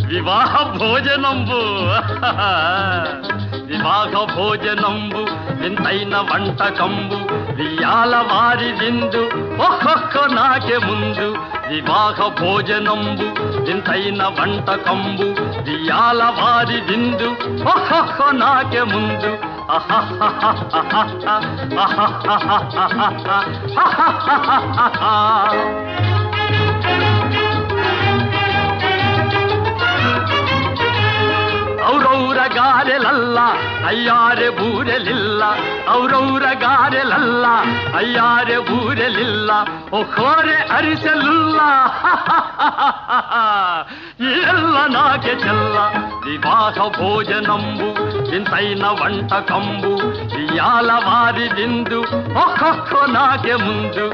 వివాహ భోజనంబు వివాహ భోజనంబు వింతైన వంటకంబు వియాల వారి విందు ఒక్కొక్క నాకే ముందు వివాహ భోజనంబు వింతైన వంటకంబు వియాల వారి విందు ఒక్కొక్క నాకే ముందు ಔರೌರ ಗಾರೆಲಲ್ಲ ಅಯ್ಯಾರೆ ಬೂರೆಲಿಲ್ಲ ಔರೌರ ಗಾರೆಲಲ್ಲ ಅಯ್ಯಾರೆ ಬೂರೆಲಿಲ್ಲ ಒಖೋರೆ ಅರಿಸಲಿಲ್ಲ ಎಲ್ಲ ನಾಗೆ ಚೆಲ್ಲ ವಿವಾಹ ಭೋಜನಂಬು ಇಂತೈನ వంటకంబు ఇయాల వారి విందు ఒక్కొక్క నాకే ముందు